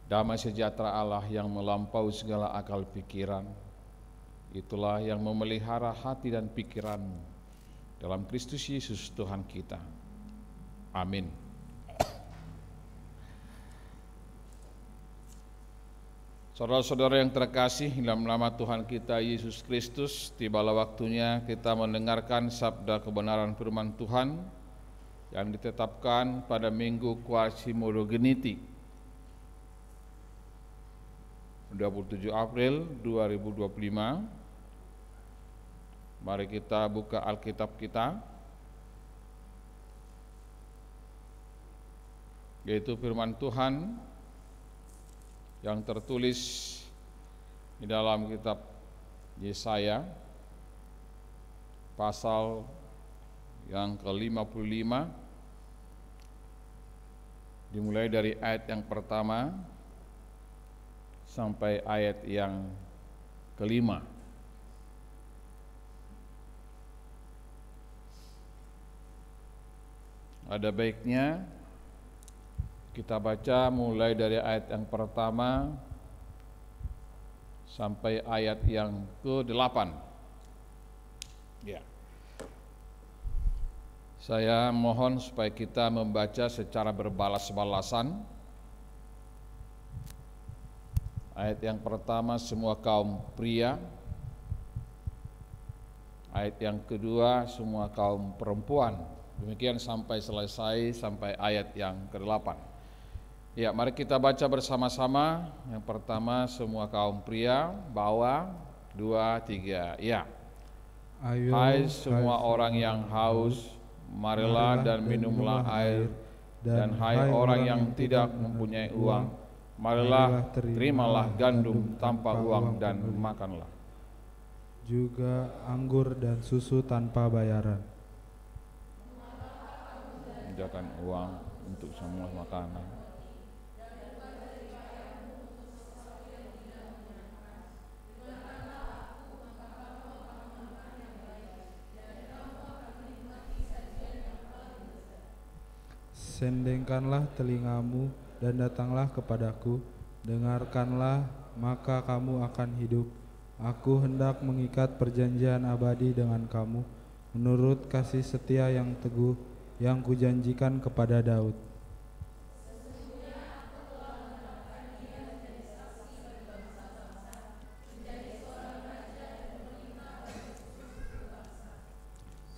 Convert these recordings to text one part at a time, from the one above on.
Damai sejahtera Allah yang melampaui segala akal pikiran, itulah yang memelihara hati dan pikiranmu dalam Kristus Yesus Tuhan kita. Amin. Saudara-saudara yang terkasih, dalam nama Tuhan kita Yesus Kristus, tibalah waktunya kita mendengarkan sabda kebenaran firman Tuhan yang ditetapkan pada Minggu Quasimodogeniti 27 April 2025. Mari kita buka Alkitab kita, yaitu firman Tuhan yang tertulis di dalam kitab Yesaya pasal yang ke-55, dimulai dari ayat yang pertama sampai ayat yang kelima. Ada baiknya kita baca mulai dari ayat yang pertama sampai ayat yang ke-8. Ya. Saya mohon supaya kita membaca secara berbalas-balasan. Ayat yang pertama, semua kaum pria. Ayat yang kedua, semua kaum perempuan. Demikian sampai selesai, sampai ayat yang ke-8. Ya, mari kita baca bersama-sama. Yang pertama, semua kaum pria, bawah, 2, 3, ya. Hai semua orang yang haus, marilah dan minumlah air. Dan hai orang yang tidak mempunyai uang, marilah terimalah gandum tanpa uang dan makanlah. Juga anggur dan susu tanpa bayaran. Menjakan uang untuk semua makanan. Sendengkanlah telingamu dan datanglah kepadaku, dengarkanlah, maka kamu akan hidup. Aku hendak mengikat perjanjian abadi dengan kamu, menurut kasih setia yang teguh yang kujanjikan kepada Daud.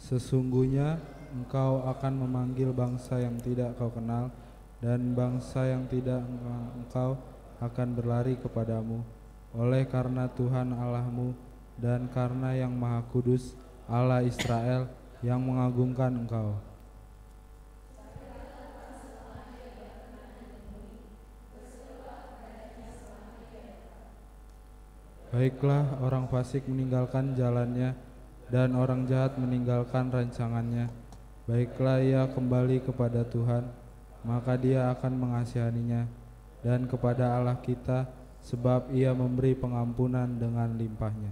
Sesungguhnya engkau akan memanggil bangsa yang tidak kau kenal, dan bangsa yang tidak engkau akan berlari kepadamu. Oleh karena Tuhan Allahmu dan karena yang Maha Kudus, Allah Israel, yang mengagungkan engkau. Baiklah, orang fasik meninggalkan jalannya, dan orang jahat meninggalkan rancangannya. Baiklah ia kembali kepada Tuhan, maka Dia akan mengasihaninya, dan kepada Allah kita, sebab Ia memberi pengampunan dengan limpahnya.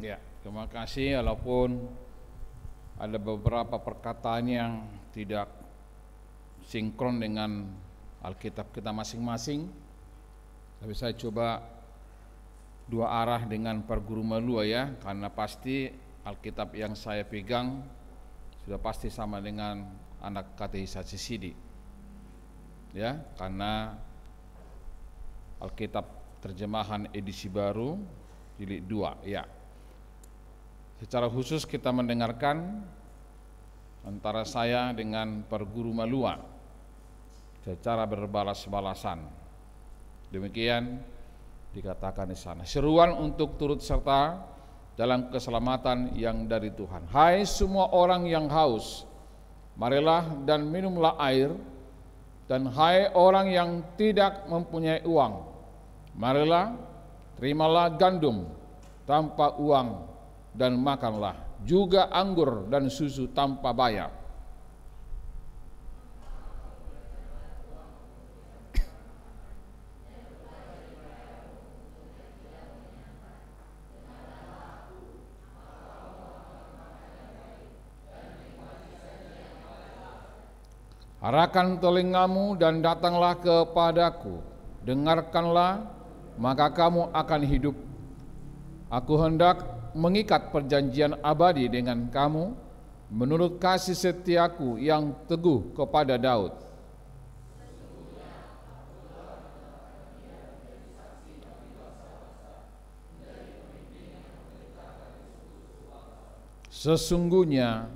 Ya, terima kasih. Walaupun ada beberapa perkataan yang tidak sinkron dengan Alkitab kita masing-masing, tapi saya coba dua arah dengan Per Guru Malua ya, karena pasti Alkitab yang saya pegang sudah pasti sama dengan anak katekisasi Sidi. Ya, karena Alkitab terjemahan edisi baru jilid 2 ya. Secara khusus kita mendengarkan antara saya dengan Per Guru Malua secara berbalas-balasan. Demikian dikatakan di sana. Seruan untuk turut serta dalam keselamatan yang dari Tuhan. Hai semua orang yang haus, marilah dan minumlah air. Dan hai orang yang tidak mempunyai uang, marilah terimalah gandum tanpa uang dan makanlah, juga anggur dan susu tanpa bayar. Arahkan telingamu dan datanglah kepadaku, dengarkanlah, maka kamu akan hidup. Aku hendak mengikat perjanjian abadi dengan kamu, menurut kasih setiaku yang teguh kepada Daud. Sesungguhnya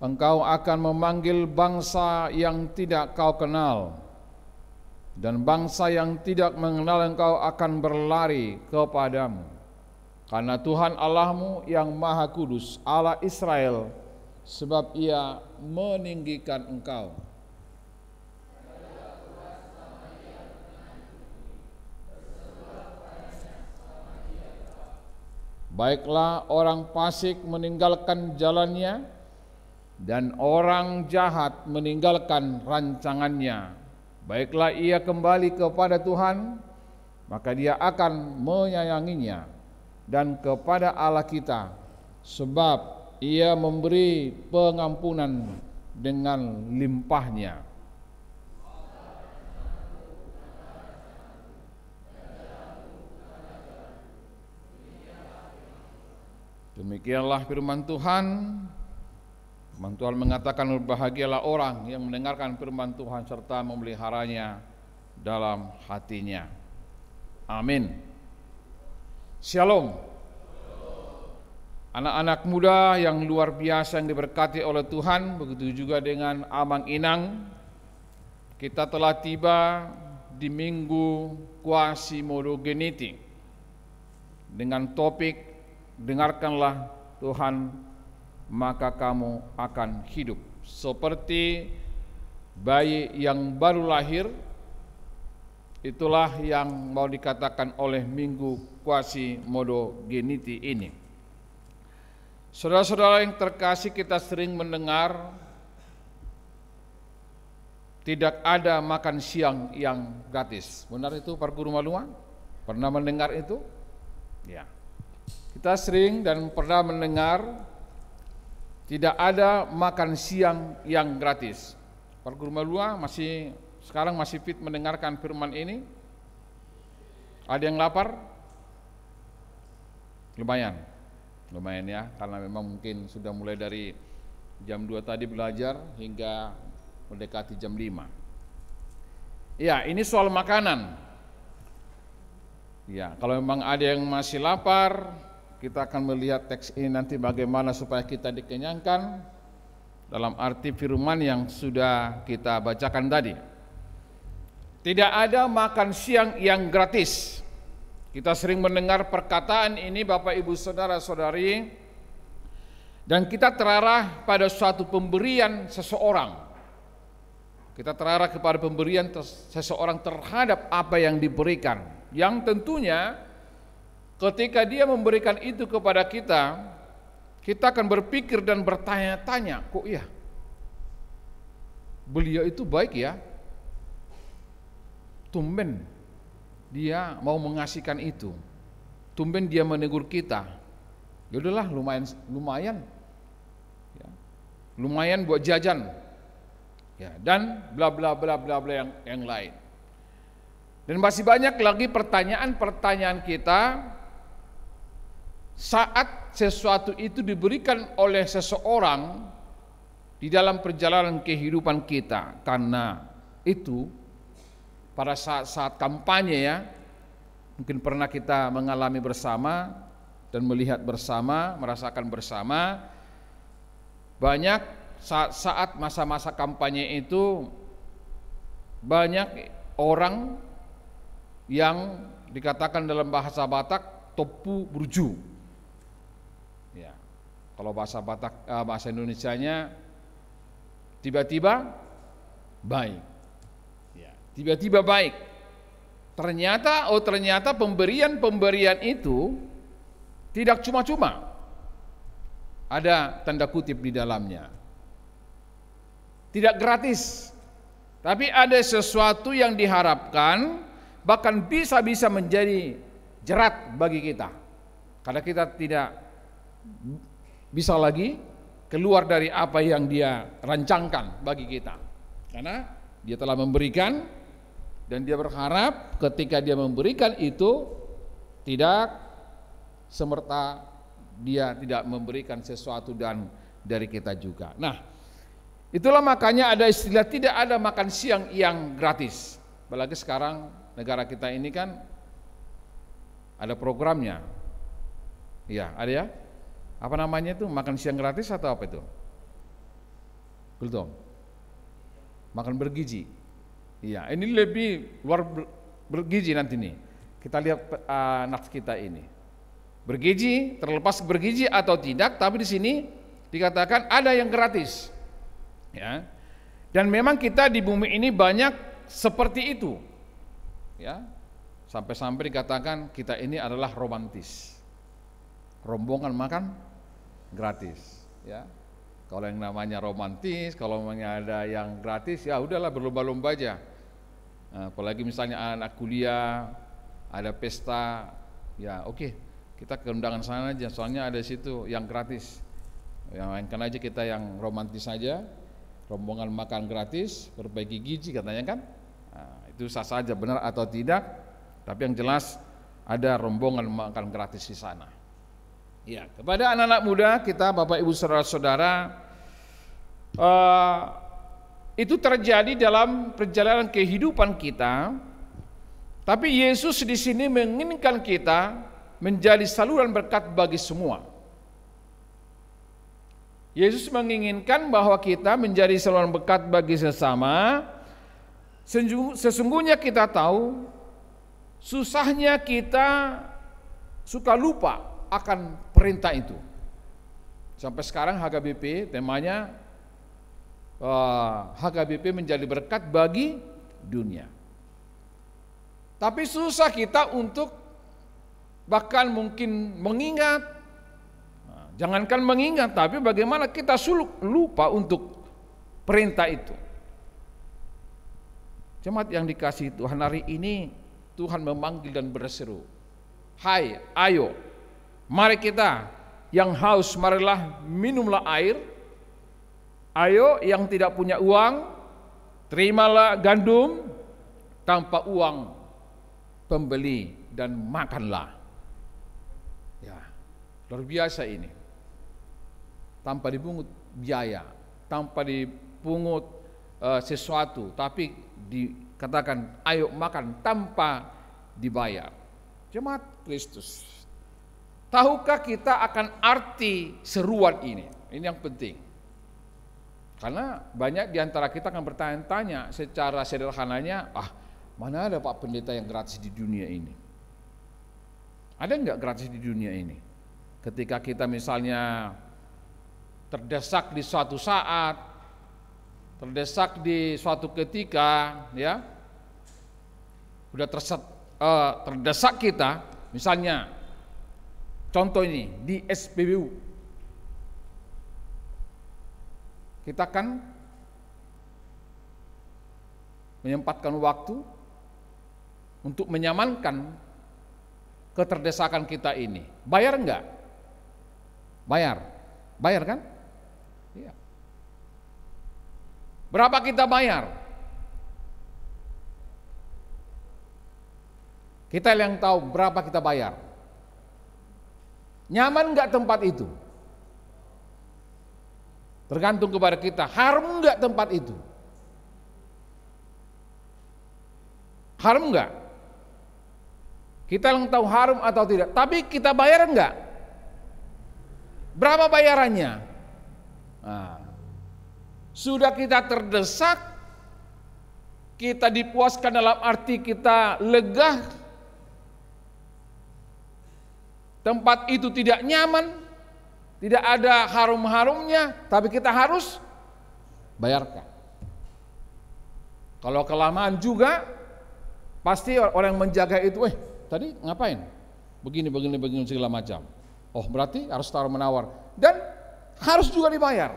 engkau akan memanggil bangsa yang tidak kau kenal, dan bangsa yang tidak mengenal engkau akan berlari kepadamu. Karena Tuhan Allahmu yang Maha Kudus, Allah Israel, sebab Ia meninggikan engkau. Baiklah orang fasik meninggalkan jalannya, dan orang jahat meninggalkan rancangannya. Baiklah ia kembali kepada Tuhan, maka Dia akan menyayanginya, dan kepada Allah kita, sebab Ia memberi pengampunan dengan limpahnya. Demikianlah firman Tuhan. Firman Tuhan mengatakan, berbahagialah orang yang mendengarkan firman Tuhan serta memeliharanya dalam hatinya. Amin. Shalom. Anak-anak muda yang luar biasa yang diberkati oleh Tuhan, begitu juga dengan Amang Inang. Kita telah tiba di Minggu Quasimodo-Geniti dengan topik dengarkanlah Tuhan, maka kamu akan hidup. Seperti bayi yang baru lahir, itulah yang mau dikatakan oleh Minggu Quasimodo-Geniti ini. Saudara-saudara yang terkasih, kita sering mendengar tidak ada makan siang yang gratis. Benar itu para guru malua? Pernah mendengar itu? Ya. Kita sering dan pernah mendengar tidak ada makan siang yang gratis. Para guru malua sekarang masih fit mendengarkan firman ini? Ada yang lapar? Lumayan ya, karena memang mungkin sudah mulai dari jam 2 tadi belajar hingga mendekati jam 5. Ya, ini soal makanan. Ya, kalau memang ada yang masih lapar, kita akan melihat teks ini nanti bagaimana supaya kita dikenyangkan dalam arti firman yang sudah kita bacakan tadi. Tidak ada makan siang yang gratis. Kita sering mendengar perkataan ini Bapak Ibu Saudara-saudari, dan kita terarah pada suatu pemberian seseorang. Kita terarah kepada pemberian seseorang terhadap apa yang diberikan, yang tentunya ketika dia memberikan itu kepada kita, kita akan berpikir dan bertanya-tanya, kok ya beliau itu baik ya, tumben dia mau mengasihkan itu, tumben dia menegur kita, ya udahlah lumayan buat jajan, ya, dan bla bla bla bla bla yang lain. Dan masih banyak lagi pertanyaan-pertanyaan kita saat sesuatu itu diberikan oleh seseorang di dalam perjalanan kehidupan kita. Karena itu pada saat kampanye ya, mungkin pernah kita mengalami bersama dan melihat bersama, merasakan bersama, banyak saat masa-masa kampanye itu banyak orang yang dikatakan dalam bahasa Batak topu burju. Ya, kalau bahasa Batak, bahasa Indonesianya tiba-tiba baik. Ya, tiba-tiba baik. Ternyata pemberian itu tidak cuma-cuma. Ada tanda kutip di dalamnya. Tidak gratis. Tapi ada sesuatu yang diharapkan, bahkan bisa menjadi jerat bagi kita. Karena kita tidak bisa lagi keluar dari apa yang Dia rancangkan bagi kita. Karena dia telah memberikan, dan dia berharap ketika dia memberikan itu tidak semerta dia tidak memberikan sesuatu dan dari kita juga. Nah, itulah makanya ada istilah tidak ada makan siang yang gratis. Apalagi sekarang negara kita ini kan ada programnya. Iya, ada ya? Apa namanya itu? Makan siang gratis atau apa itu? Belum. Makan bergizi. Iya, ini lebih luar bergizi nanti nih. Kita lihat anak kita ini. Bergizi, terlepas bergizi atau tidak, tapi di sini dikatakan ada yang gratis. Ya. Dan memang kita di bumi ini banyak seperti itu. Ya. Sampai-sampai dikatakan kita ini adalah romantis. Rombongan makan gratis, ya. Kalau yang namanya romantis, kalau namanya ada yang gratis, ya udahlah berlomba-lomba aja. Nah, apalagi misalnya anak kuliah, ada pesta, ya oke, kita ke undangan sana aja, soalnya ada situ yang gratis. Yang mainkan aja kita yang romantis saja, rombongan makan gratis, perbaiki gizi katanya kan. Nah, itu sah saja benar atau tidak, tapi yang jelas ada rombongan makan gratis di sana. Ya, kepada anak-anak muda kita, Bapak Ibu saudara-saudara, itu terjadi dalam perjalanan kehidupan kita. Tapi Yesus di sini menginginkan kita menjadi saluran berkat bagi semua. Yesus menginginkan bahwa kita menjadi saluran berkat bagi sesama. Sesungguhnya kita tahu susahnya kita suka lupa akan perintah itu. Sampai sekarang HKBP temanya HKBP menjadi berkat bagi dunia. Tapi susah kita untuk bahkan mungkin mengingat. Jangankan mengingat, tapi bagaimana kita lupa untuk perintah itu. Jemaat yang dikasihi Tuhan, hari ini Tuhan memanggil dan berseru, hai, ayo, mari kita yang haus, marilah minumlah air. Ayo yang tidak punya uang, terimalah gandum tanpa uang pembeli dan makanlah. Ya, luar biasa ini. Tanpa dipungut biaya, tanpa dipungut sesuatu, tapi dikatakan ayo makan tanpa dibayar. Jemaat Kristus, tahukah kita akan arti seruan ini? Ini yang penting. Karena banyak di antara kita akan bertanya-tanya secara sederhananya, mana ada Pak Pendeta yang gratis di dunia ini? Ada enggak gratis di dunia ini? Ketika kita misalnya terdesak di suatu saat, terdesak di suatu ketika, ya, udah terdesak kita, misalnya, contoh ini di SPBU, kita kan menyempatkan waktu untuk menyamankan keterdesakan kita ini. Bayar enggak? Bayar kan? Iya. Berapa kita bayar? Kita yang tahu berapa kita bayar. Nyaman enggak tempat itu? Tergantung kepada kita. Harum enggak tempat itu? Harum enggak? Kita yang tahu harum atau tidak. Tapi kita bayar enggak? Berapa bayarannya? Nah, sudah kita terdesak, kita dipuaskan dalam arti kita lega, tempat itu tidak nyaman, tidak ada harum-harumnya, tapi kita harus bayarkan. Kalau kelamaan juga, pasti orang yang menjaga itu, tadi ngapain? Begini segala macam. Oh, berarti harus taruh menawar dan harus juga dibayar.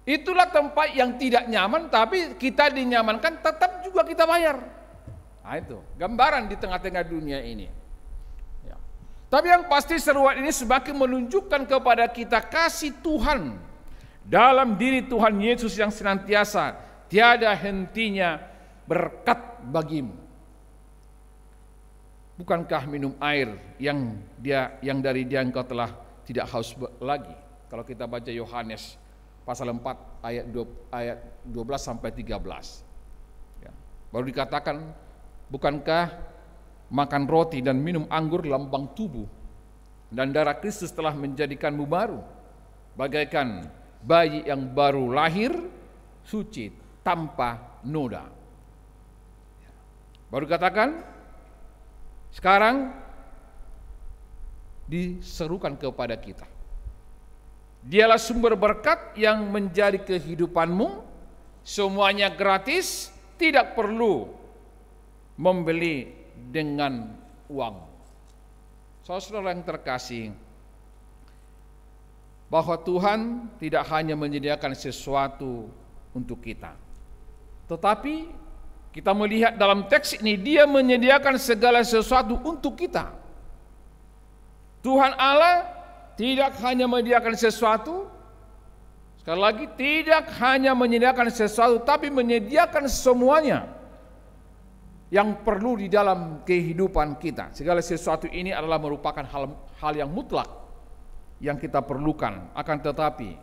Itulah tempat yang tidak nyaman, tapi kita dinyamankan, tetap juga kita bayar. Nah, itu gambaran di tengah-tengah dunia ini. Ya. Tapi yang pasti seruan ini semakin menunjukkan kepada kita kasih Tuhan Dalam diri Tuhan Yesus yang senantiasa tiada hentinya berkat bagimu. Bukankah minum air yang dari dia engkau telah tidak haus lagi? Kalau kita baca Yohanes pasal 4 ayat 12 sampai 13. Ya. Baru dikatakan, bukankah makan roti dan minum anggur lambang tubuh dan darah Kristus telah menjadikanmu baru, bagaikan bayi yang baru lahir, suci tanpa noda. Baru dikatakan, sekarang diserukan kepada kita. Dialah sumber berkat yang menjadi kehidupanmu, semuanya gratis, tidak perlu membeli dengan uang. Saudara yang terkasih, bahwa Tuhan tidak hanya menyediakan sesuatu untuk kita, tetapi kita melihat dalam teks ini Dia menyediakan segala sesuatu untuk kita. Tuhan Allah tidak hanya menyediakan sesuatu, sekali lagi tidak hanya menyediakan sesuatu, tapi menyediakan semuanya yang perlu di dalam kehidupan kita. Segala sesuatu ini adalah merupakan hal yang mutlak yang kita perlukan. Akan tetapi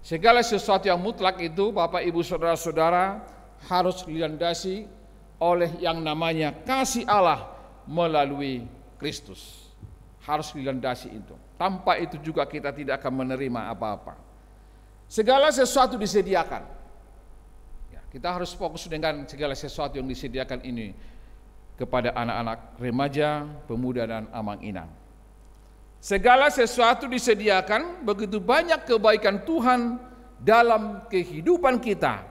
segala sesuatu yang mutlak itu, Bapak Ibu Saudara-saudara, harus dilandasi oleh yang namanya kasih Allah melalui Kristus. Harus dilandasi itu. Tanpa itu juga kita tidak akan menerima apa-apa. Segala sesuatu disediakan. Ya, kita harus fokus dengan segala sesuatu yang disediakan ini kepada anak-anak remaja, pemuda dan amang-inang. Segala sesuatu disediakan, begitu banyak kebaikan Tuhan dalam kehidupan kita.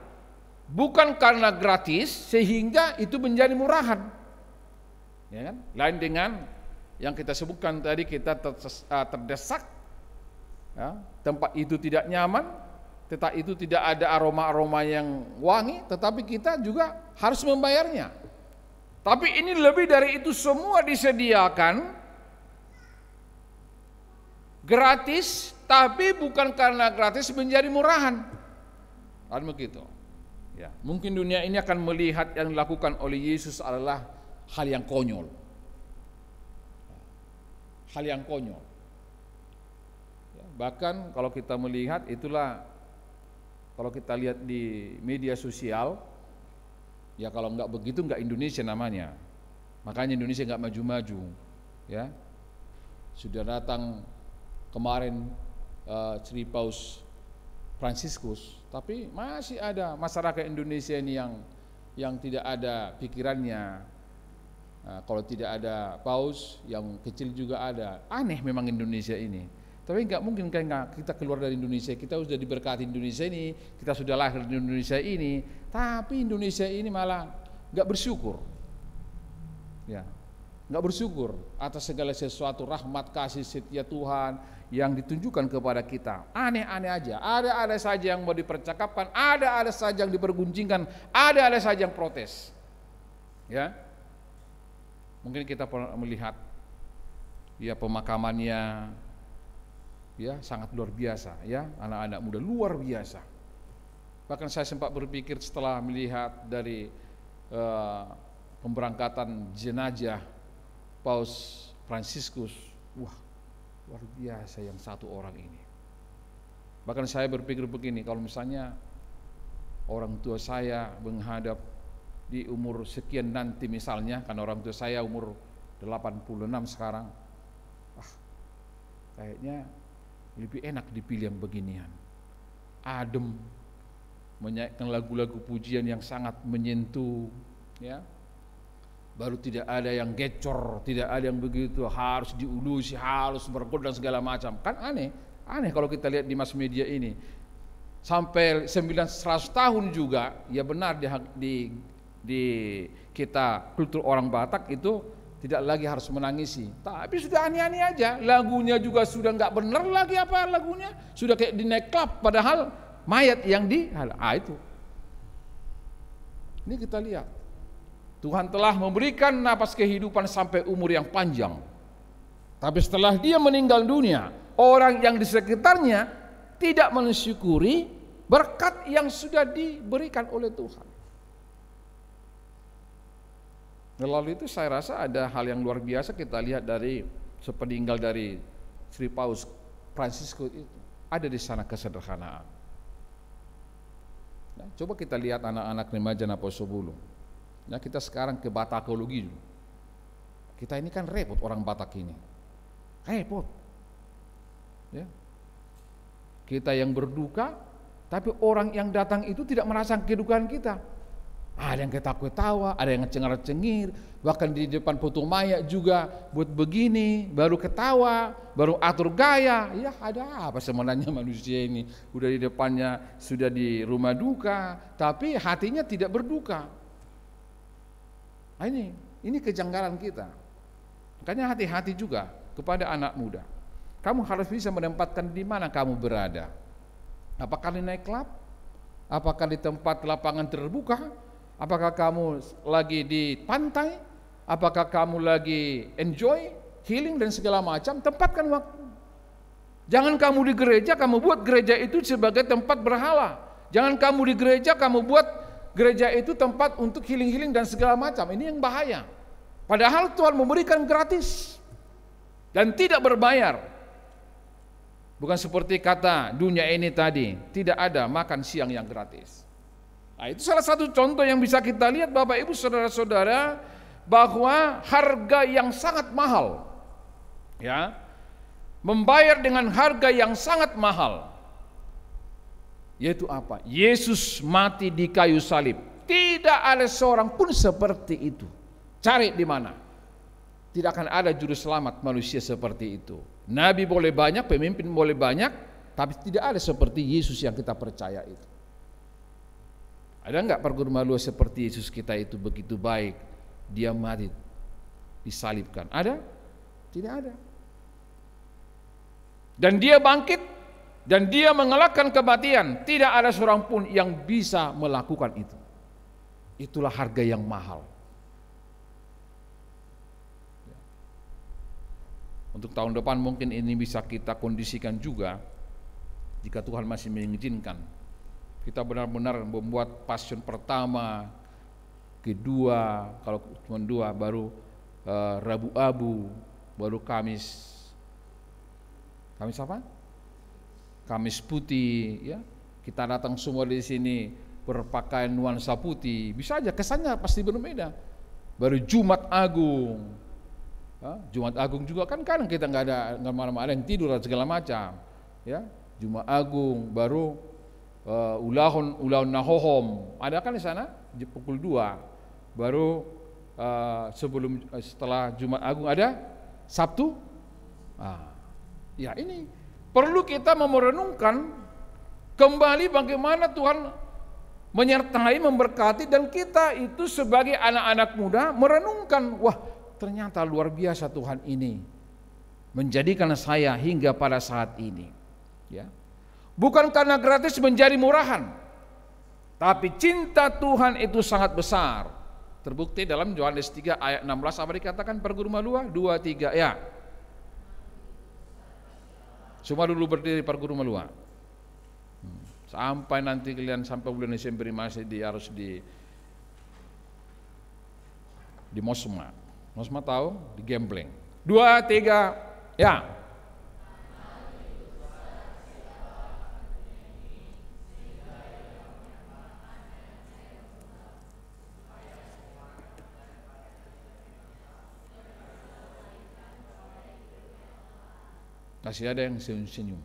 Bukan karena gratis sehingga itu menjadi murahan. Ya kan? Lain dengan yang kita sebutkan tadi, kita terdesak, ya, tempat itu tidak nyaman, tempat itu tidak ada aroma-aroma yang wangi, tetapi kita juga harus membayarnya. Tapi ini lebih dari itu, semua disediakan gratis, tapi bukan karena gratis menjadi murahan. Kan begitu. Ya, mungkin dunia ini akan melihat yang dilakukan oleh Yesus adalah hal yang konyol. Hal yang konyol. Ya, bahkan kalau kita melihat itulah, kalau kita lihat di media sosial, ya kalau nggak begitu nggak Indonesia namanya. Makanya Indonesia nggak maju-maju. Ya, sudah datang kemarin Sri Paus Fransiskus, tapi masih ada masyarakat Indonesia ini yang tidak ada pikirannya. Nah, kalau tidak ada paus, yang kecil juga ada. Aneh memang Indonesia ini. Tapi nggak mungkin kan kita keluar dari Indonesia. Kita sudah diberkati Indonesia ini, kita sudah lahir di Indonesia ini, tapi Indonesia ini malah nggak bersyukur. Ya, nggak bersyukur atas segala sesuatu rahmat kasih setia Tuhan yang ditunjukkan kepada kita. Aneh-aneh aja. Ada saja yang mau dipercakapkan, ada saja yang diperguncingkan, ada saja yang protes. Ya. Mungkin kita pernah melihat ya pemakamannya ya sangat luar biasa, ya, anak-anak muda luar biasa. Bahkan saya sempat berpikir setelah melihat dari pemberangkatan jenazah Paus Fransiskus, wah, luar biasa yang satu orang ini. Bahkan saya berpikir begini, kalau misalnya orang tua saya menghadap di umur sekian nanti misalnya, karena orang tua saya umur 86 sekarang, kayaknya lebih enak dipilih yang beginian, adem, menyanyikan lagu-lagu pujian yang sangat menyentuh, ya, baru tidak ada yang gecor, tidak ada yang begitu harus diulusi, harus bergoda dan segala macam. Kan aneh kalau kita lihat di mass media ini, sampai 900 tahun juga, ya benar di kita kultur orang Batak itu tidak lagi harus menangisi, tapi sudah aneh-aneh aja, lagunya juga sudah nggak benar lagi apa lagunya, sudah kayak di nightclub, padahal mayat yang itu. Ini kita lihat, Tuhan telah memberikan napas kehidupan sampai umur yang panjang, tapi setelah dia meninggal dunia, orang yang di sekitarnya tidak mensyukuri berkat yang sudah diberikan oleh Tuhan. Lalu itu saya rasa ada hal yang luar biasa kita lihat dari sepeninggal dari Sri Paus Francisco itu. Ada di sana kesederhanaan. Nah, coba kita lihat anak-anak remaja Naposobulu. Nah, kita sekarang ke Batakologi dulu. Kita ini kan repot orang Batak ini. Repot. Ya. Kita yang berduka, tapi orang yang datang itu tidak merasakan kedukaan kita. Ada yang ketawa-ketawa, ada yang cengar-cengir, bahkan di depan foto mayat juga buat begini, baru ketawa, baru atur gaya. Ya ada apa sebenarnya manusia ini? Udah di depannya sudah di rumah duka, tapi hatinya tidak berduka. Nah, ini kejanggalan kita. Makanya hati-hati juga kepada anak muda. Kamu harus bisa menempatkan di mana kamu berada. Apakah di naik klub? Apakah di tempat lapangan terbuka? Apakah kamu lagi di pantai? Apakah kamu lagi enjoy, healing dan segala macam? Tempatkan waktu. Jangan kamu di gereja, kamu buat gereja itu sebagai tempat berhala. Jangan kamu di gereja, kamu buat gereja itu tempat untuk healing-healing dan segala macam. Ini yang bahaya. Padahal Tuhan memberikan gratis dan tidak berbayar. Bukan seperti kata dunia ini tadi, tidak ada makan siang yang gratis. Nah, itu salah satu contoh yang bisa kita lihat Bapak Ibu Saudara-saudara, bahwa harga yang sangat mahal, ya, membayar dengan harga yang sangat mahal, yaitu apa? Yesus mati di kayu salib. Tidak ada seorang pun seperti itu. Cari di mana? Tidak akan ada juru selamat manusia seperti itu. Nabi boleh banyak, pemimpin boleh banyak, tapi tidak ada seperti Yesus yang kita percaya itu. Ada enggak perguru malu seperti Yesus kita itu begitu baik, dia mati disalibkan? Ada? Tidak ada. Dan dia bangkit dan dia mengalahkan kematian. Tidak ada seorang pun yang bisa melakukan itu. Itulah harga yang mahal. Untuk tahun depan mungkin ini bisa kita kondisikan juga, jika Tuhan masih mengizinkan. Kita benar-benar membuat passion pertama, kedua, kalau cuma dua, baru Rabu Abu, baru Kamis apa? Kamis putih, ya. Kita datang semua di sini berpakaian nuansa putih, bisa aja kesannya pasti berbeda. Baru Jumat Agung, Jumat Agung juga kan kadang kita nggak ada yang tidur dan segala macam, ya. Jumat Agung, baru ulahun nahohom, ada kan di sana di pukul 2. Baru setelah Jumat Agung ada Sabtu. Ya ini perlu kita merenungkan kembali bagaimana Tuhan menyertai, memberkati, dan kita itu sebagai anak-anak muda merenungkan, wah ternyata luar biasa Tuhan ini menjadikan saya hingga pada saat ini, ya. Bukan karena gratis menjadi murahan, tapi cinta Tuhan itu sangat besar. Terbukti dalam Yohanes 3 ayat 16 apa dikatakan perguru malua? 2, 3, ya. Semua dulu berdiri perguru malua. Sampai nanti kalian sampai bulan Desember masih harus di Mosma. Mosma tahu? Di Gembleng. 2, 3, ya. Masih ada yang senyum.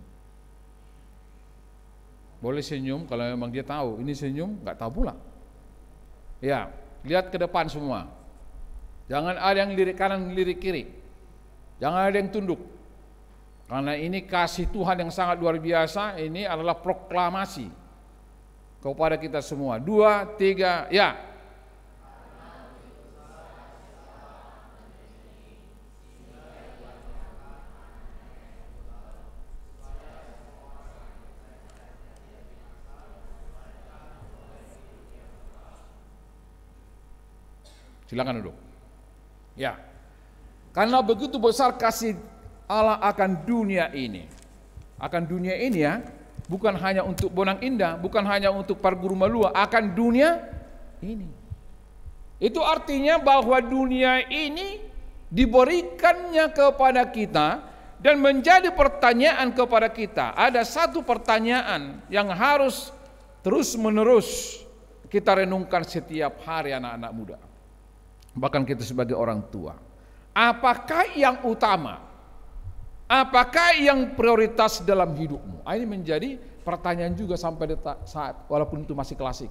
Boleh senyum kalau memang dia tahu ini senyum, nggak tahu pula. Ya, lihat ke depan semua. Jangan ada yang lirik kanan, lirik kiri. Jangan ada yang tunduk. Karena ini kasih Tuhan yang sangat luar biasa, ini adalah proklamasi kepada kita semua. 2, 3, ya. Silakan duduk. Ya. Karena begitu besar kasih Allah akan dunia ini. Akan dunia ini, ya. bukan hanya untuk Bonang Indah, bukan hanya untuk Parguru Malua, akan dunia ini. Itu artinya bahwa dunia ini diberikannya kepada kita dan menjadi pertanyaan kepada kita. Ada satu pertanyaan yang harus terus-menerus kita renungkan setiap hari, anak-anak muda. Bahkan kita sebagai orang tua. Apakah yang utama? Apakah yang prioritas dalam hidupmu? Ini menjadi pertanyaan juga sampai saat, walaupun itu masih klasik.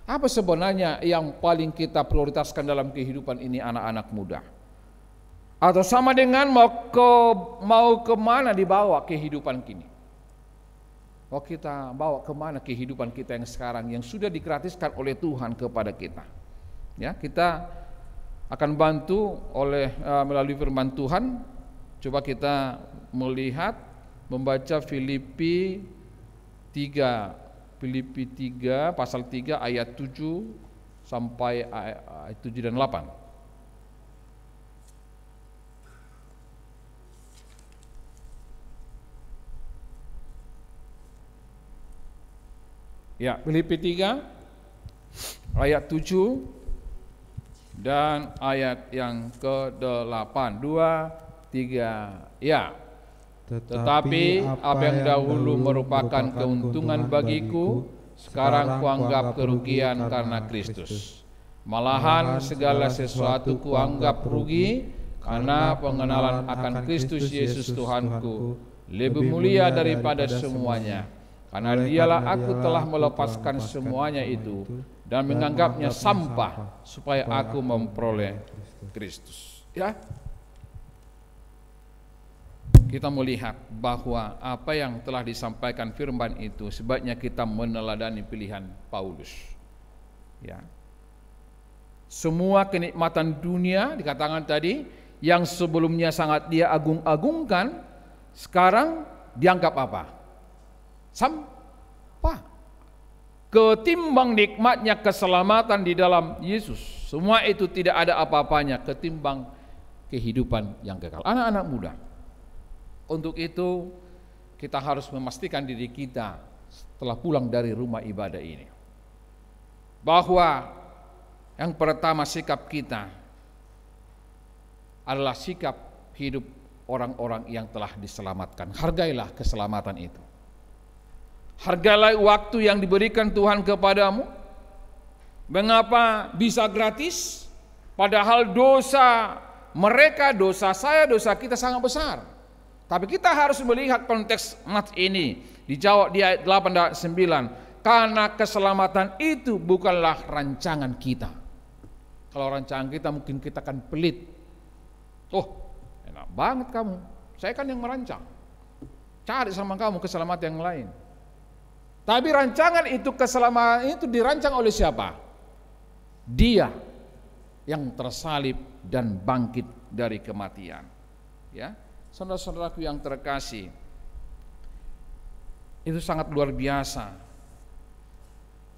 Apa sebenarnya yang paling kita prioritaskan dalam kehidupan ini, anak-anak muda? Atau sama dengan mau kemana dibawa kehidupan kini? Mau kita bawa kemana kehidupan kita yang sekarang, yang sudah digratiskan oleh Tuhan kepada kita? Ya, kita akan bantu melalui firman Tuhan. Coba kita melihat, membaca Filipi 3 pasal 3 ayat 7 sampai ayat 7 dan 8. Ya, Filipi 3 ayat 7 dan ayat yang ke-8. 2, 3, ya. Tetapi apa yang dahulu merupakan keuntungan bagiku, sekarang kuanggap kerugian karena Kristus. Malahan segala sesuatu kuanggap rugi karena pengenalan akan Kristus Yesus Tuhanku lebih mulia daripada semuanya. Karena dialah aku telah melepaskan semuanya itu dan menganggapnya sampah supaya aku memperoleh Kristus. Ya. Kita melihat bahwa apa yang telah disampaikan firman itu sebaiknya kita meneladani pilihan Paulus. Ya. Semua kenikmatan dunia dikatakan tadi yang sebelumnya sangat dia agung-agungkan, sekarang dianggap apa? Sampah. Ketimbang nikmatnya keselamatan di dalam Yesus. Semua itu tidak ada apa-apanya ketimbang kehidupan yang kekal. Anak-anak muda, untuk itu kita harus memastikan diri kita setelah pulang dari rumah ibadah ini, bahwa yang pertama sikap kita adalah sikap hidup orang-orang yang telah diselamatkan. Hargailah keselamatan itu. Hargailah waktu yang diberikan Tuhan kepadamu. Mengapa bisa gratis? Padahal dosa mereka, dosa saya, dosa kita sangat besar. Tapi kita harus melihat konteks nats ini. Dijawab di ayat 8 dan 9. Karena keselamatan itu bukanlah rancangan kita. Kalau rancangan kita mungkin kita akan pelit. Oh, enak banget kamu. Saya kan yang merancang. Cari sama kamu keselamatan yang lain. Tapi rancangan itu, keselamatan itu dirancang oleh siapa? Dia yang tersalib dan bangkit dari kematian. Ya. Saudara-saudaraku yang terkasih, itu sangat luar biasa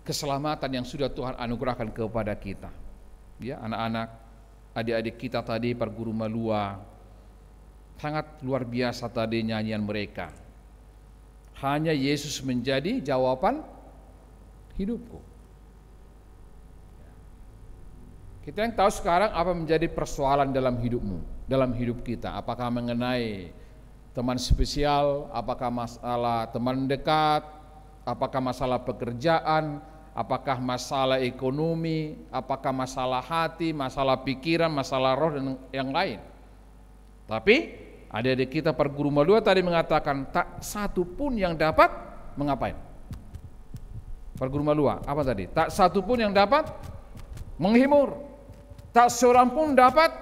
keselamatan yang sudah Tuhan anugerahkan kepada kita. Ya, anak-anak, adik-adik kita tadi Parguru Malua, sangat luar biasa tadi nyanyian mereka. Hanya Yesus menjadi jawaban hidupku. Kita yang tahu sekarang apa menjadi persoalan dalam hidupmu, dalam hidup kita. Apakah mengenai teman spesial, apakah masalah teman dekat, apakah masalah pekerjaan, apakah masalah ekonomi, apakah masalah hati, masalah pikiran, masalah roh dan yang lain. Tapi adik-adik kita Parguru Malua tadi mengatakan tak satu pun yang dapat mengapain? Parguru Malua apa tadi? Tak satu pun yang dapat menghibur. Tak seorang pun dapat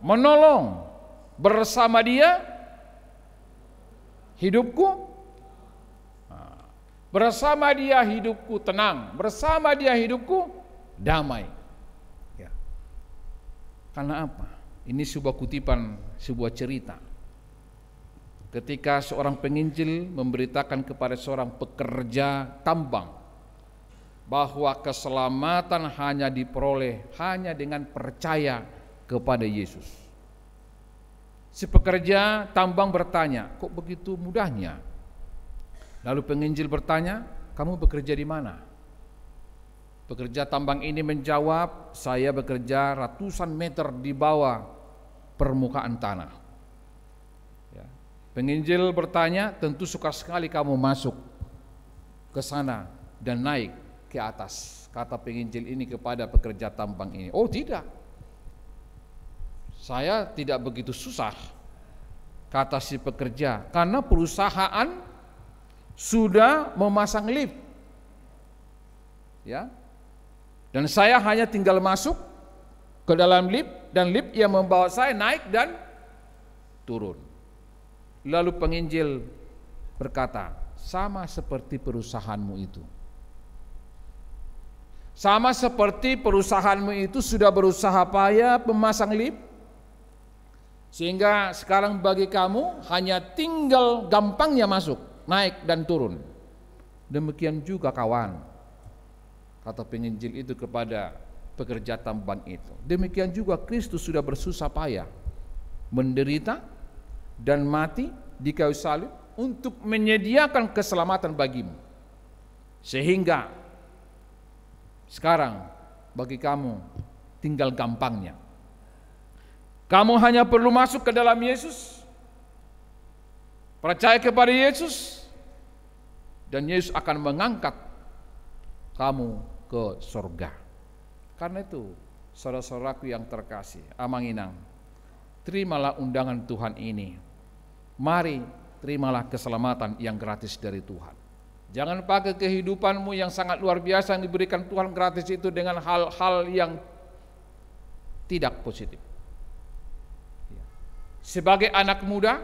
menolong. Bersama dia hidupku, bersama dia hidupku tenang, bersama dia hidupku damai. Ya. Karena apa? Ini sebuah kutipan, sebuah cerita. Ketika seorang penginjil memberitakan kepada seorang pekerja tambang bahwa keselamatan hanya diperoleh hanya dengan percaya kepada Yesus. Si pekerja tambang bertanya, kok begitu mudahnya? Lalu penginjil bertanya, kamu bekerja di mana? Pekerja tambang ini menjawab, saya bekerja ratusan meter di bawah permukaan tanah. Ya. Penginjil bertanya, tentu suka sekali kamu masuk ke sana dan naik ke atas. Kata penginjil ini kepada pekerja tambang ini, oh tidak, saya tidak begitu susah, kata si pekerja, karena perusahaan sudah memasang lift, ya, dan saya hanya tinggal masuk ke dalam lift dan lift yang membawa saya naik dan turun. Lalu penginjil berkata, sama seperti perusahaanmu itu. Sama seperti perusahaanmu itu sudah berusaha payah memasang lift, sehingga sekarang bagi kamu hanya tinggal gampangnya masuk, naik dan turun. Demikian juga kawan, kata penginjil itu kepada pekerja tambang itu. Demikian juga Kristus sudah bersusah payah, menderita dan mati di kayu salib untuk menyediakan keselamatan bagimu. Sehingga sekarang bagi kamu tinggal gampangnya. Kamu hanya perlu masuk ke dalam Yesus, percaya kepada Yesus, dan Yesus akan mengangkat kamu ke surga. Karena itu, saudara-saudaraku yang terkasih, Amanginang, terimalah undangan Tuhan ini. Mari terimalah keselamatan yang gratis dari Tuhan. Jangan pakai kehidupanmu yang sangat luar biasa yang diberikan Tuhan gratis itu dengan hal-hal yang tidak positif. Sebagai anak muda,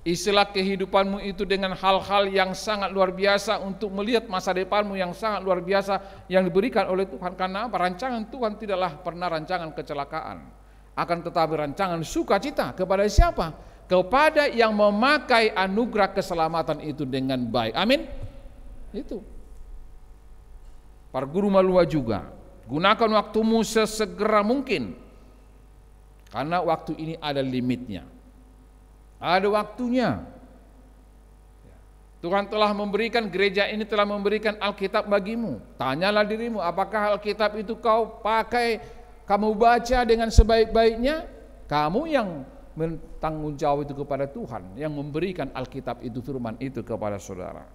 istilah kehidupanmu itu dengan hal-hal yang sangat luar biasa untuk melihat masa depanmu yang sangat luar biasa yang diberikan oleh Tuhan. Karena rancangan Tuhan tidaklah pernah rancangan kecelakaan, akan tetapi rancangan sukacita. Kepada siapa? Kepada yang memakai anugerah keselamatan itu dengan baik. Amin. Itu. Para guru Malua juga, gunakan waktumu sesegera mungkin, karena waktu ini ada limitnya, ada waktunya. Tuhan telah memberikan, gereja ini telah memberikan Alkitab bagimu. Tanyalah dirimu, apakah Alkitab itu kau pakai, kamu baca dengan sebaik-baiknya? Kamu yang bertanggung jawab itu kepada Tuhan, yang memberikan Alkitab itu, firman itu kepada saudara.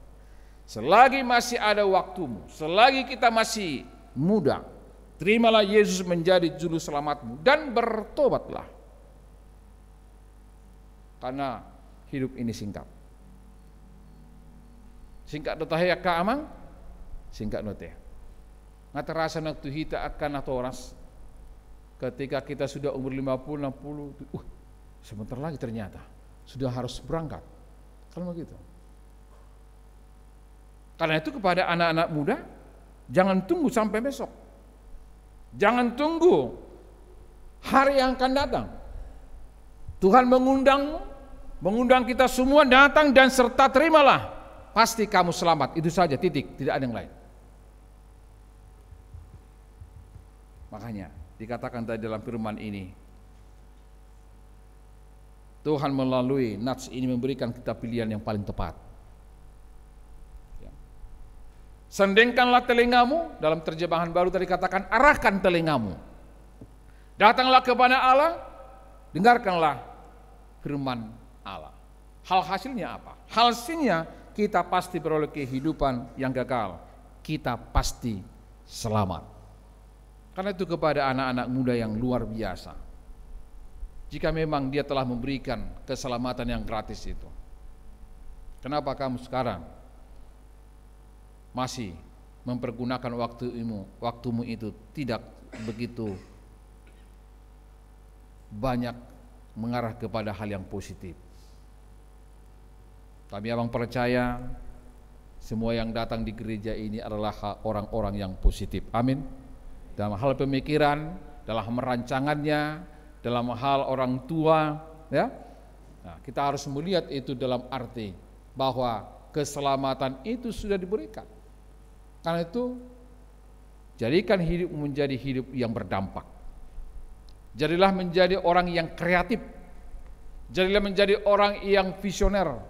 Selagi masih ada waktumu, selagi kita masih muda, terimalah Yesus menjadi juru selamatmu dan bertobatlah. Karena hidup ini singkat. Singkat dotahaya ka amang, singkat noteh. Ngaterasan waktu kita akan atau oras ketika kita sudah umur 50, 60, sebentar lagi ternyata sudah harus berangkat. Kalau begitu. Karena itu kepada anak-anak muda, jangan tunggu sampai besok. Jangan tunggu hari yang akan datang. Tuhan mengundang kita semua datang dan serta terimalah. Pasti kamu selamat, itu saja, titik, tidak ada yang lain. Makanya dikatakan tadi dalam firman ini, Tuhan melalui nats ini memberikan kita pilihan yang paling tepat. Sendengkanlah telingamu, dalam terjemahan baru tadi katakan arahkan telingamu. Datanglah kepada Allah, dengarkanlah firman Allah. Hal hasilnya apa? Hasilnya kita pasti beroleh kehidupan yang kekal. Kita pasti selamat. Karena itu kepada anak-anak muda yang luar biasa, jika memang dia telah memberikan keselamatan yang gratis itu, kenapa kamu sekarang masih mempergunakan waktumu itu tidak begitu banyak mengarah kepada hal yang positif? Tapi abang percaya semua yang datang di gereja ini adalah orang-orang yang positif. Amin. Dalam hal pemikiran, dalam merancangannya, dalam hal orang tua, ya. Nah, kita harus melihat itu dalam arti bahwa keselamatan itu sudah diberikan. Karena itu, jadikan hidup menjadi hidup yang berdampak. Jadilah menjadi orang yang kreatif. Jadilah menjadi orang yang visioner.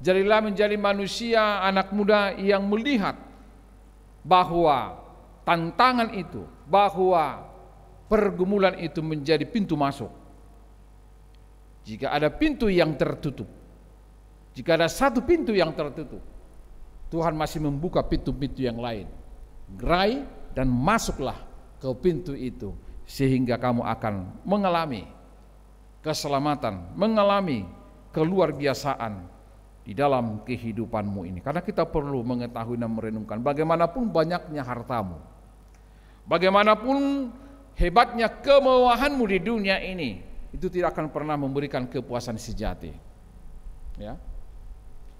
Jadilah menjadi manusia, anak muda yang melihat bahwa tantangan itu, bahwa pergumulan itu menjadi pintu masuk. Jika ada pintu yang tertutup, jika ada satu pintu yang tertutup, Tuhan masih membuka pintu-pintu yang lain. Gerai dan masuklah ke pintu itu, sehingga kamu akan mengalami keselamatan, mengalami keluar biasaan di dalam kehidupanmu ini. Karena kita perlu mengetahui dan merenungkan, bagaimanapun banyaknya hartamu, bagaimanapun hebatnya kemewahanmu di dunia ini, itu tidak akan pernah memberikan kepuasan sejati. Ya,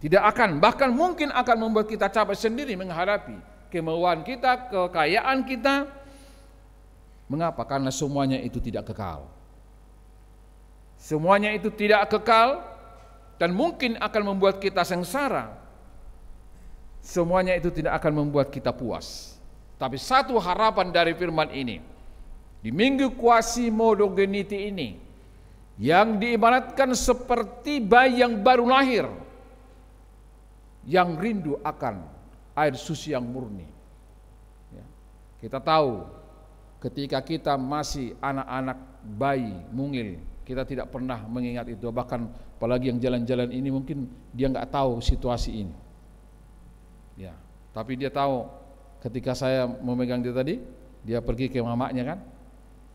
tidak akan, bahkan mungkin akan membuat kita capek sendiri menghadapi kemewahan kita, kekayaan kita. Mengapa? Karena semuanya itu tidak kekal. Semuanya itu tidak kekal dan mungkin akan membuat kita sengsara. Semuanya itu tidak akan membuat kita puas. Tapi satu harapan dari firman ini, di minggu Quasimodogeniti ini, yang diibaratkan seperti bayi yang baru lahir, yang rindu akan air susu yang murni. Ya. Kita tahu ketika kita masih anak-anak bayi mungil, kita tidak pernah mengingat itu. Bahkan apalagi yang jalan-jalan ini mungkin dia nggak tahu situasi ini. Ya, tapi dia tahu ketika saya memegang dia tadi, dia pergi ke mamanya kan.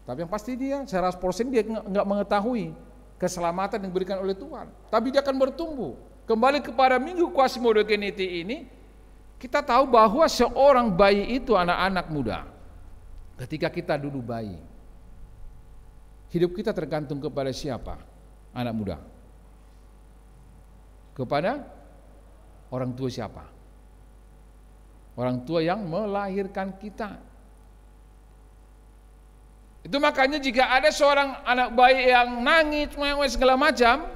Tapi yang pasti dia 100% dia nggak mengetahui keselamatan yang diberikan oleh Tuhan. Tapi dia akan bertumbuh. Kembali kepada minggu Quasimodogeniti ini, kita tahu bahwa seorang bayi itu anak-anak muda. Ketika kita dulu bayi, hidup kita tergantung kepada siapa? Anak muda. Kepada orang tua siapa? Orang tua yang melahirkan kita. Itu makanya jika ada seorang anak bayi yang nangis segala macam,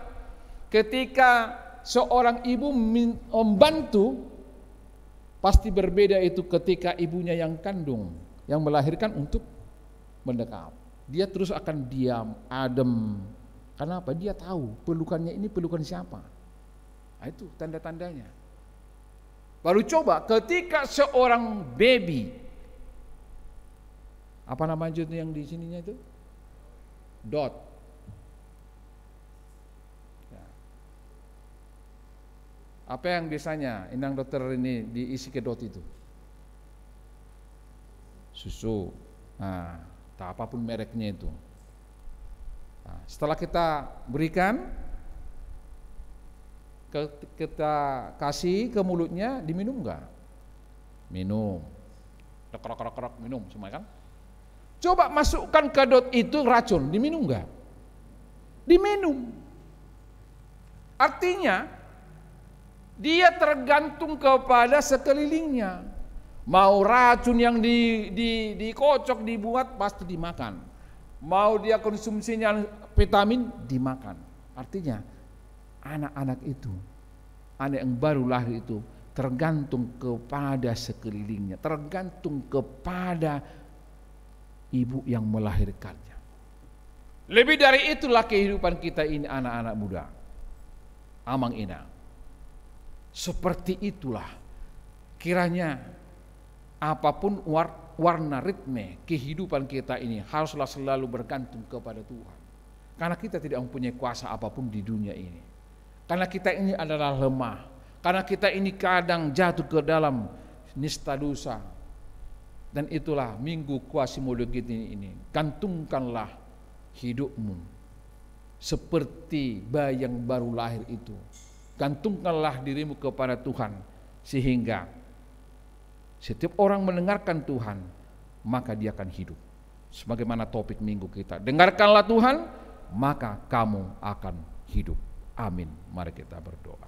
ketika seorang ibu membantu, pasti berbeda itu ketika ibunya yang kandung, yang melahirkan untuk mendekap. Dia terus akan diam, adem. Kenapa? Dia tahu pelukannya ini pelukan siapa. Nah, itu tanda-tandanya. Baru coba ketika seorang baby, apa namanya itu yang di sininya itu? Dot. Ya. Apa yang biasanya inang dokter ini diisi ke dot itu? Susu. Nah, tak apapun mereknya itu. Nah, setelah kita berikan, kita kasih ke mulutnya, diminum enggak? Minum. Krok minum semua kan? Coba masukkan ke dot itu racun, diminum enggak? Diminum. Artinya dia tergantung kepada sekelilingnya. Mau racun yang dikocok, dibuat, pasti dimakan. Mau dia konsumsinya vitamin, dimakan. Artinya anak-anak itu, anak yang baru lahir itu tergantung kepada sekelilingnya, tergantung kepada ibu yang melahirkannya. Lebih dari itulah kehidupan kita ini anak-anak muda. Amang Ina. Seperti itulah kiranya apapun warna ritme kehidupan kita ini haruslah selalu bergantung kepada Tuhan. Karena kita tidak mempunyai kuasa apapun di dunia ini. Karena kita ini adalah lemah. Karena kita ini kadang jatuh ke dalam nista dosa. Dan itulah minggu Quasimodogeniti ini. Gantungkanlah hidupmu seperti bayi yang baru lahir itu. Gantungkanlah dirimu kepada Tuhan, sehingga setiap orang mendengarkan Tuhan, maka dia akan hidup. Sebagaimana topik minggu kita, dengarkanlah Tuhan, maka kamu akan hidup. Amin. Mari kita berdoa.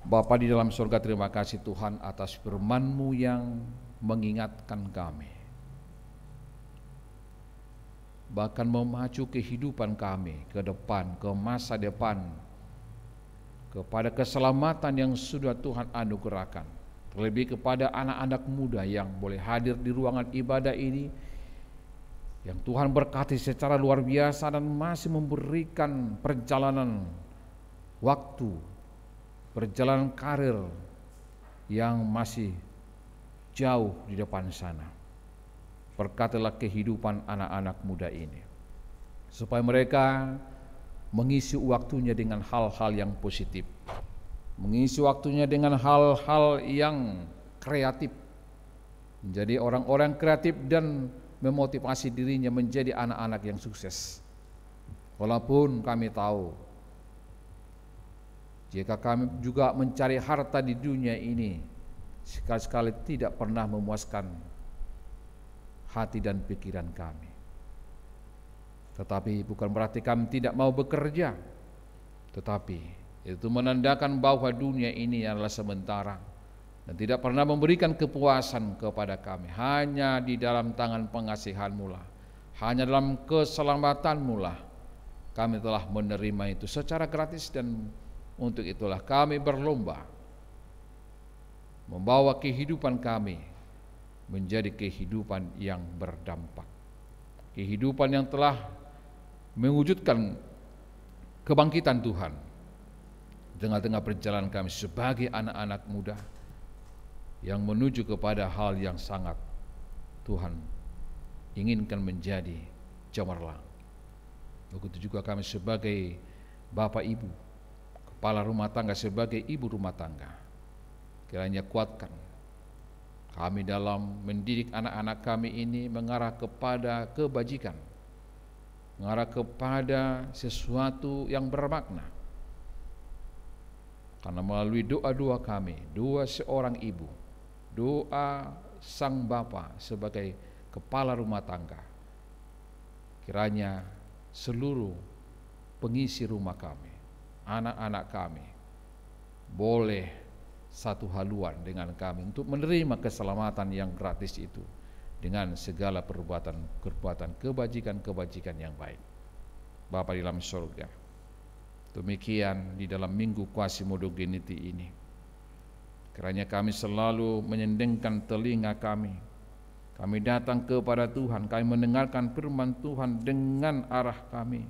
Bapa di dalam surga, terima kasih Tuhan atas firman-Mu yang mengingatkan kami, bahkan memacu kehidupan kami ke depan, ke masa depan, kepada keselamatan yang sudah Tuhan anugerahkan. Terlebih kepada anak-anak muda yang boleh hadir di ruangan ibadah ini, yang Tuhan berkati secara luar biasa dan masih memberikan perjalanan waktu perjalanan karir yang masih jauh di depan sana. Berkatilah kehidupan anak-anak muda ini, supaya mereka mengisi waktunya dengan hal-hal yang positif, mengisi waktunya dengan hal-hal yang kreatif, menjadi orang-orang kreatif dan memotivasi dirinya menjadi anak-anak yang sukses. Walaupun kami tahu, jika kami juga mencari harta di dunia ini, sekali-sekali tidak pernah memuaskan hati dan pikiran kami. Tetapi bukan berarti kami tidak mau bekerja, tetapi itu menandakan bahwa dunia ini adalah sementara dan tidak pernah memberikan kepuasan kepada kami. Hanya di dalam tangan pengasihan-Mu lah, hanya dalam keselamatan-Mu lah kami telah menerima itu secara gratis, dan untuk itulah kami berlomba membawa kehidupan kami menjadi kehidupan yang berdampak, kehidupan yang telah mewujudkan kebangkitan Tuhan di tengah-tengah perjalanan kami sebagai anak-anak muda yang menuju kepada hal yang sangat Tuhan inginkan menjadi cemerlang. Begitu juga kami sebagai bapak ibu, kepala rumah tangga, sebagai ibu rumah tangga, kiranya kuatkan kami dalam mendidik anak-anak kami ini mengarah kepada kebajikan, mengarah kepada sesuatu yang bermakna. Karena melalui doa-doa kami, doa seorang ibu, doa sang bapa sebagai kepala rumah tangga, kiranya seluruh pengisi rumah kami, anak-anak kami, boleh satu haluan dengan kami untuk menerima keselamatan yang gratis itu dengan segala perbuatan kebajikan yang baik. Bapa di dalam surga, demikian di dalam minggu Quasi-Modogeniti ini, kiranya kami selalu menyendengkan telinga kami datang kepada Tuhan, kami mendengarkan firman Tuhan dengan arah kami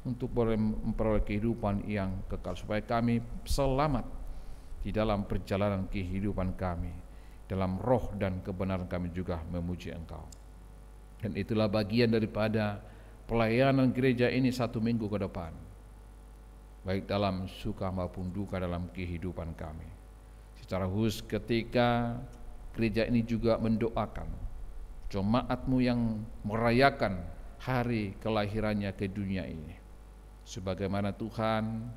untuk memperoleh kehidupan yang kekal, supaya kami selamat di dalam perjalanan kehidupan kami, dalam roh dan kebenaran kami juga memuji Engkau. Dan itulah bagian daripada pelayanan gereja ini satu minggu ke depan, baik dalam suka maupun duka dalam kehidupan kami. Secara khusus ketika gereja ini juga mendoakan jemaat-Mu yang merayakan hari kelahirannya ke dunia ini, sebagaimana Tuhan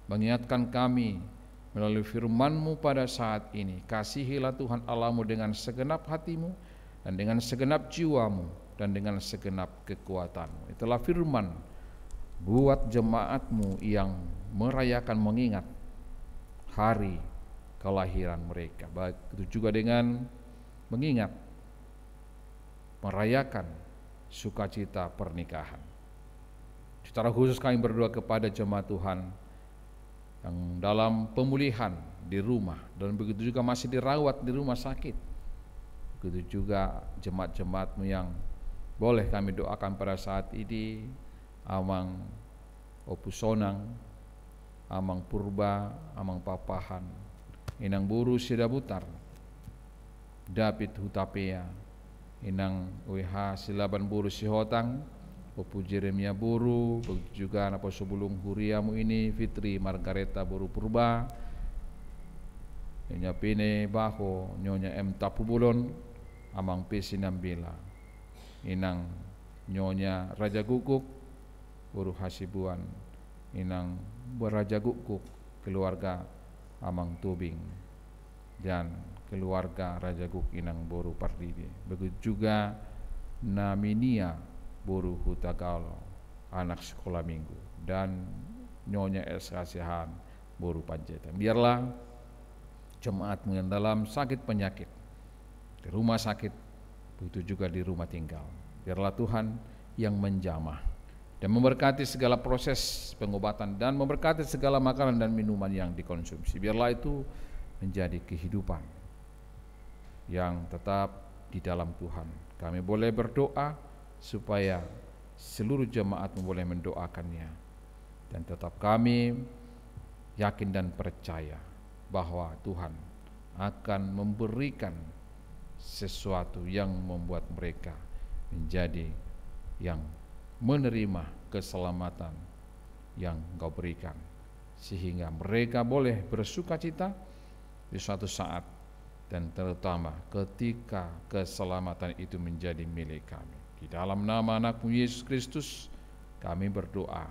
mengingatkan kami melalui firman-Mu pada saat ini, kasihilah Tuhan Allah-Mu dengan segenap hatimu dan dengan segenap jiwamu dan dengan segenap kekuatanmu. Itulah firman buat jemaat-Mu yang merayakan, mengingat hari kelahiran mereka. Baik itu juga dengan mengingat, merayakan sukacita pernikahan. Secara khusus kami berdoa kepada jemaat Tuhan yang dalam pemulihan di rumah dan begitu juga masih dirawat di rumah sakit. Begitu juga jemaat-jemaat-Mu yang boleh kami doakan pada saat ini, Amang Opusonang, Amang Purba, Amang Papahan, Inang Buru Sidabutar, David Hutapea, Inang WH Silaban Buru Sihotang, Opu Jeremia Buru, begitu juga anak sebelum Huriamu ini, Fitri Margareta Buru Purba, Nyonya Pine Baho, Nyonya M Tapubulon, Amang P Sinambila, Inang Nyonya Raja Guguk, Buru Hasibuan, Inang Beraja Guguk, keluarga Amang Tubing, dan keluarga Raja Guk Inang Boru Pardidi. Begitu juga Naminia Boru Hutagalo, anak sekolah minggu, dan Nyonya S. Kasihan Boru Panjaitan. Biarlah jemaat-Mu yang dalam sakit penyakit, di rumah sakit, begitu juga di rumah tinggal, biarlah Tuhan yang menjamah dan memberkati segala proses pengobatan dan memberkati segala makanan dan minuman yang dikonsumsi. Biarlah itu menjadi kehidupan yang tetap di dalam Tuhan. Kami boleh berdoa supaya seluruh jemaat-Mu boleh mendoakannya, dan tetap kami yakin dan percaya bahwa Tuhan akan memberikan sesuatu yang membuat mereka menjadi yang menerima keselamatan yang Engkau berikan, sehingga mereka boleh bersukacita di suatu saat, dan terutama ketika keselamatan itu menjadi milik kami. Di dalam nama anak-Mu Yesus Kristus kami berdoa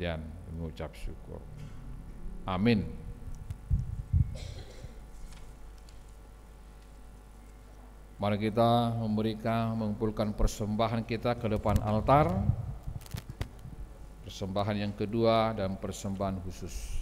dan mengucap syukur. Amin. Mari kita mengumpulkan persembahan kita ke depan altar. Persembahan yang kedua dan persembahan khusus.